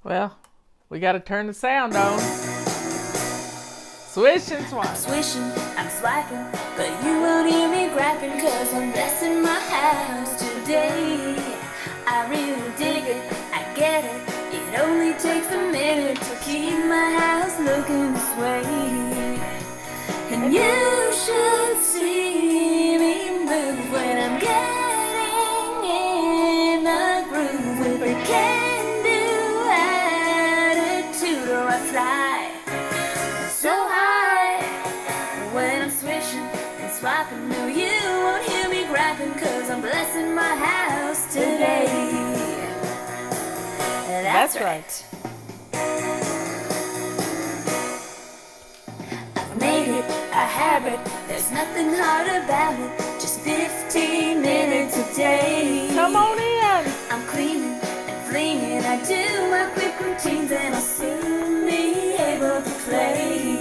Well, we gotta turn the sound on. Swish and swipe. I'm swishing, I'm swiping, but you won't hear me griping, cause I'm blessing my house today. I really dig it, I get it. It only takes a minute to keep my house looking this way. And you should see me move when I'm getting in the groove with a can-do attitude, or I fly so high when I'm swishing and swiping. No, you won't hear me griping, cause I'm blessing my house today. That's right. I've made it a habit, there's nothing hard about it. Just 15 minutes a day. Come on in. I'm cleaning and flinging, I do my quick routines, and I'll soon be able to play.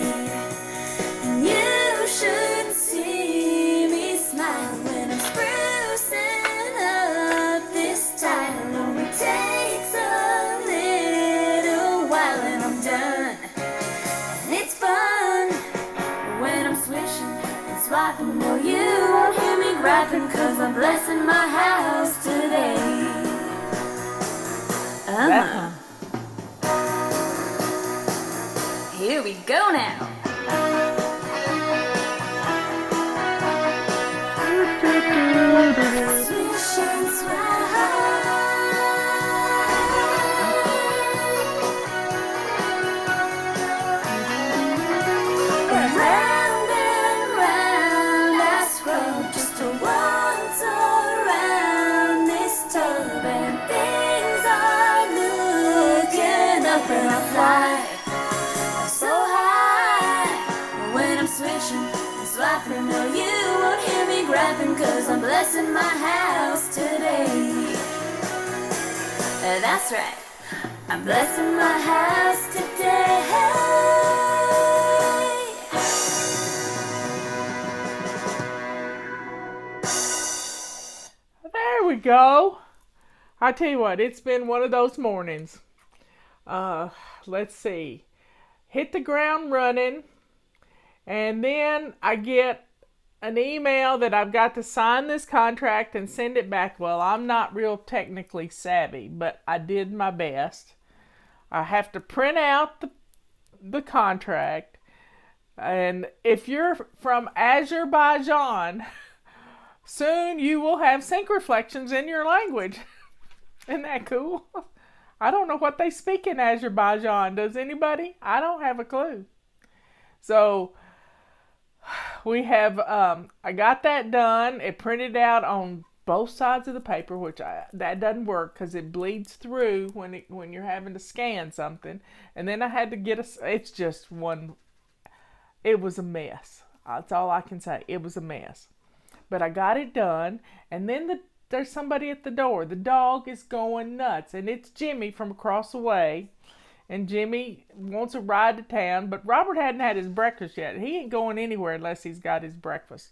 And you should see me smile when I'm sprucing up this style. Only takes a little while and I'm done. And it's fun when I'm swishing and swiping. No, you won't hear me griping, cause I'm blessing my house today. Here we go now. Swish and swipe. Round and round I scrub just to once around this tub, and things are looking up, and I fly so high when I'm swishing and swiping. No, you won't hear me griping, cause I'm blessing my house today. That's right, I'm blessing my house today. There we go. I tell you what, it's been one of those mornings. Let's see. Hit the ground running, and then I get an email that I've got to sign this contract and send it back. Well, I'm not real technically savvy, but I did my best. I have to print out the contract, and if you're from Azerbaijan, soon you will have sync reflections in your language. Isn't that cool? I don't know what they speak in Azerbaijan. Does anybody? I don't have a clue. So we have, I got that done. It printed out on both sides of the paper, which that doesn't work because it bleeds through when you're having to scan something. And then I had to get it's just one, it was a mess. That's all I can say. It was a mess. But I got it done, and then there's somebody at the door. The dog is going nuts, and it's Jimmy from across the way. And Jimmy wants a ride to town, but Robert hadn't had his breakfast yet. He ain't going anywhere unless he's got his breakfast.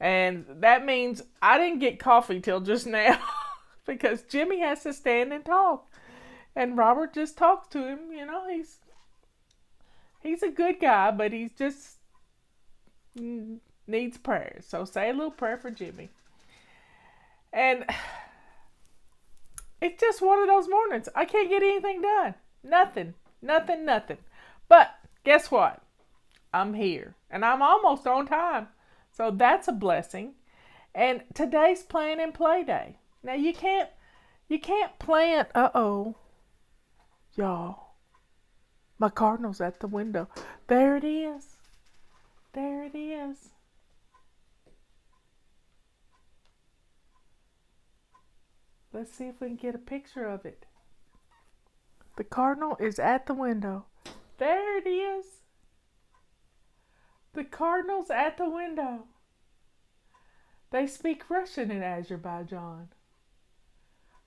And that means I didn't get coffee till just now because Jimmy has to stand and talk. And Robert just talks to him. You know, he's a good guy, but he's just needs prayers. So say a little prayer for Jimmy. And it's just one of those mornings. I can't get anything done. Nothing. But guess what? I'm here. And I'm almost on time. So that's a blessing. And today's plan and play day. Now you can't plan. Y'all. My cardinal's at the window. There it is. There it is. Let's see if we can get a picture of it. The cardinal is at the window. There it is. The cardinal's at the window. They speak Russian in Azerbaijan.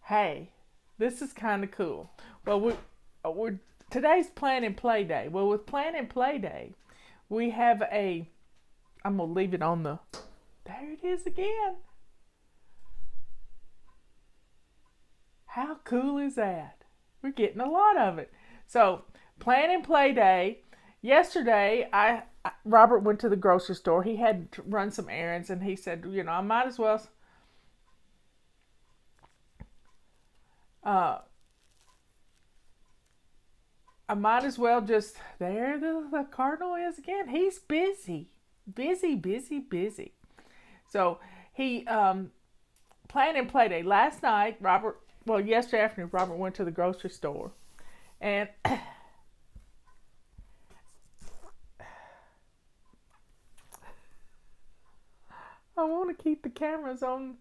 Hey, this is kind of cool. Well, we're today's plan and play day. Well, with plan and play day, we have I'm going to leave it on the, there it is again. How cool is that? We're getting a lot of it. So, plan and play day. Yesterday, Robert went to the grocery store. He had to run some errands, and he said, I might as well. Uh, I might as well just. There the cardinal is again. He's busy, busy, busy, busy. So he plan and play day. Last night, yesterday afternoon, Robert went to the grocery store, and I want to keep the cameras on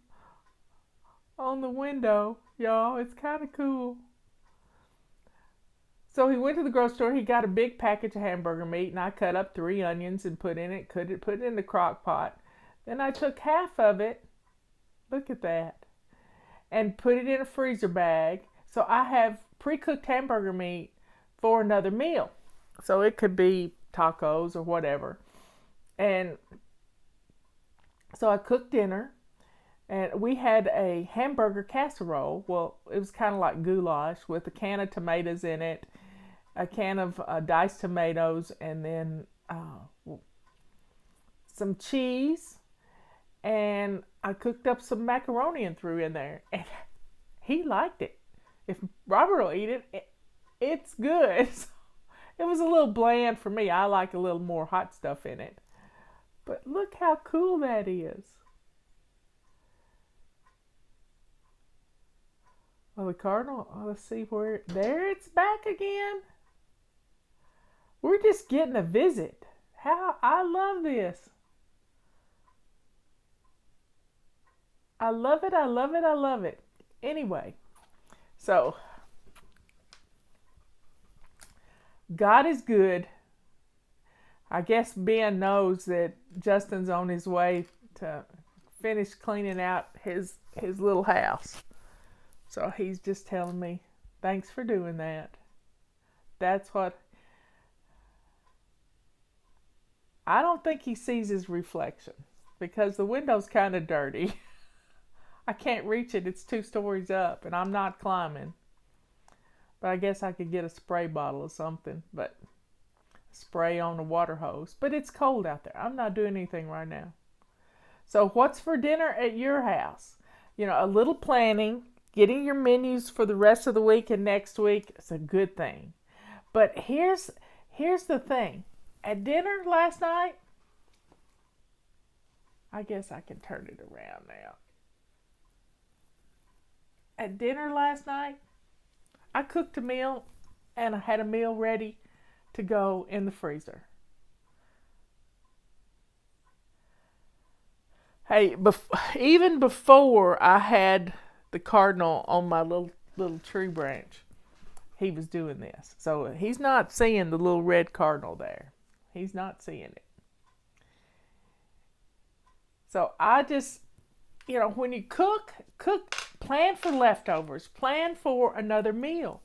the window, y'all. It's kind of cool. So he went to the grocery store. He got a big package of hamburger meat, and I cut up 3 onions and put it in the crock pot. Then I took half of it. Look at that. And put it in a freezer bag. So I have pre-cooked hamburger meat for another meal. So it could be tacos or whatever. And so I cooked dinner. And we had a hamburger casserole. Well, it was kind of like goulash with a can of tomatoes in it, a can of diced tomatoes, and then some cheese. And I cooked up some macaroni and threw in there. And he liked it. If Robert will eat it, it's good. It was a little bland for me. I like a little more hot stuff in it. But look how cool that is. Well, the cardinal, let's see there it's back again. We're just getting a visit. I love this. I love it, I love it, I love it. Anyway, so God is good. I guess Ben knows that Justin's on his way to finish cleaning out his little house. So he's just telling me, thanks for doing that. That's what... I don't think he sees his reflection because the window's kind of dirty. I can't reach it. It's 2 stories up and I'm not climbing. But I guess I could get a spray bottle or something. But spray on the water hose. But it's cold out there. I'm not doing anything right now. So what's for dinner at your house? A little planning. Getting your menus for the rest of the week and next week is a good thing. But here's the thing. At dinner last night, I guess I can turn it around now. At dinner last night, I cooked a meal and I had a meal ready to go in the freezer. Hey, even before I had the cardinal on my little tree branch, he was doing this. So he's not seeing the little red cardinal there. He's not seeing it. So I just, when you cook, plan for leftovers. Plan for another meal.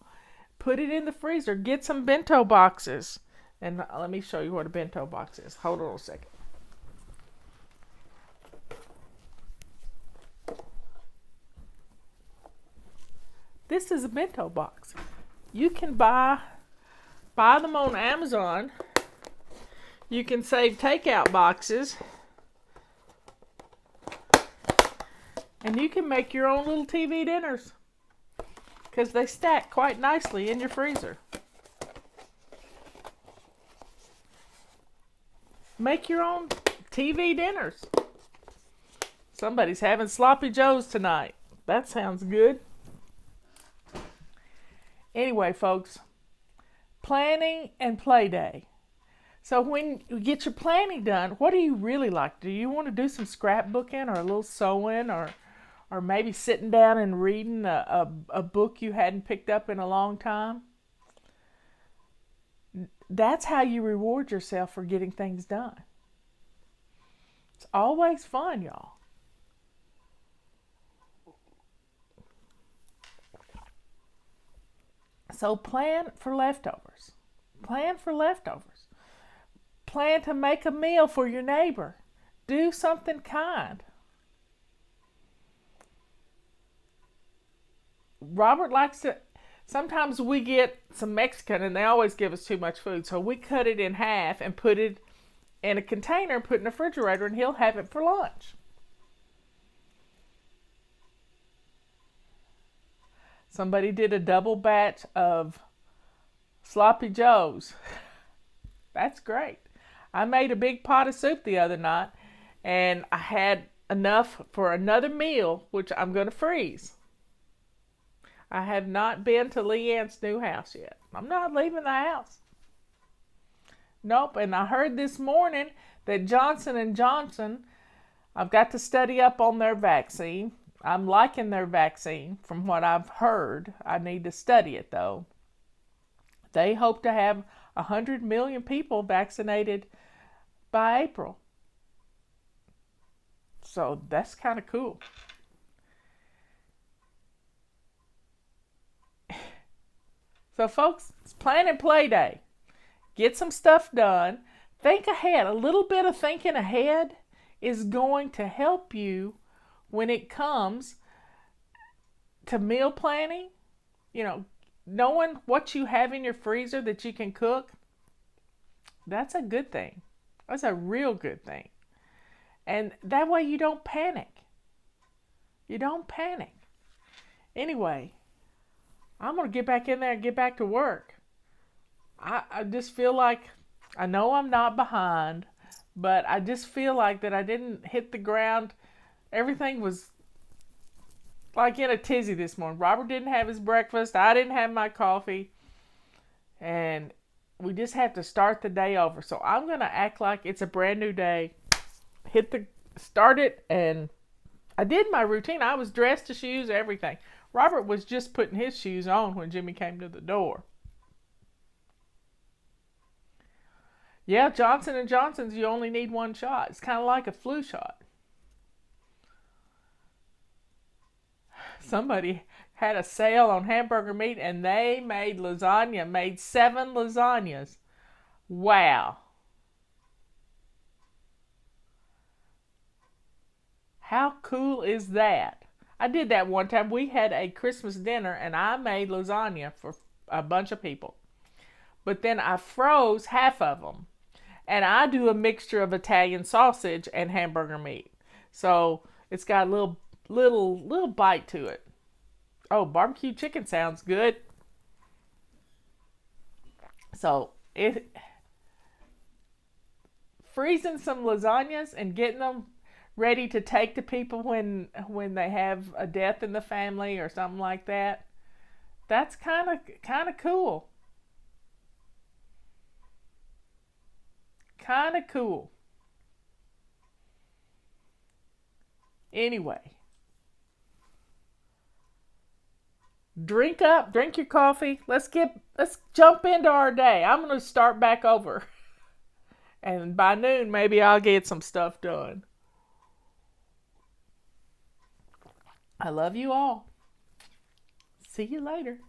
Put it in the freezer. Get some bento boxes. And let me show you what a bento box is. Hold on a second. This is a bento box. You can buy them on Amazon. You can save takeout boxes. And you can make your own little TV dinners. Because they stack quite nicely in your freezer. Make your own TV dinners. Somebody's having sloppy joes tonight. That sounds good. Anyway, folks, planning and play day. So when you get your planning done, what do you really like? Do you want to do some scrapbooking or a little sewing or maybe sitting down and reading a book you hadn't picked up in a long time? That's how you reward yourself for getting things done. It's always fun, y'all. So plan for leftovers. Plan for leftovers. Plan to make a meal for your neighbor. Do something kind. Robert likes to Sometimes we get some Mexican and they always give us too much food. So we cut it in half and put it in a container and put it in the refrigerator, and he'll have it for lunch. Somebody did a double batch of sloppy joes. That's great. I made a big pot of soup the other night, and I had enough for another meal, which I'm going to freeze. I have not been to Leanne's new house yet. I'm not leaving the house. Nope, and I heard this morning that Johnson & Johnson, I've got to study up on their vaccine. I'm liking their vaccine from what I've heard. I need to study it though. They hope to have 100 million people vaccinated by April. So that's kind of cool. So folks, it's plan and play day. Get some stuff done. Think ahead. A little bit of thinking ahead is going to help you when it comes to meal planning. You know, knowing what you have in your freezer that you can cook, that's a good thing. That's a real good thing. And that way you don't panic. You don't panic. Anyway, I'm going to get back in there and get back to work. I just feel like, I know I'm not behind, but I just feel like that I didn't hit the ground. Everything was like in a tizzy this morning. Robert didn't have his breakfast. I didn't have my coffee. And we just have to start the day over. So I'm going to act like it's a brand new day. Start it, and I did my routine. I was dressed to shoes, everything. Robert was just putting his shoes on when Jimmy came to the door. Yeah, Johnson & Johnson's, you only need one shot. It's kind of like a flu shot. Somebody had a sale on hamburger meat, and they made 7 lasagnas. Wow. How cool is that? I did that one time. We had a Christmas dinner, and I made lasagna for a bunch of people. But then I froze half of them. And I do a mixture of Italian sausage and hamburger meat. So it's got a little bite to it. Oh, barbecue chicken sounds good. So freezing some lasagnas and getting them ready to take to people when they have a death in the family or something like that. That's kind of cool. Kind of cool. Anyway, drink your coffee. Let's jump into our day. I'm going to start back over. And by noon, maybe I'll get some stuff done. I love you all. See you later.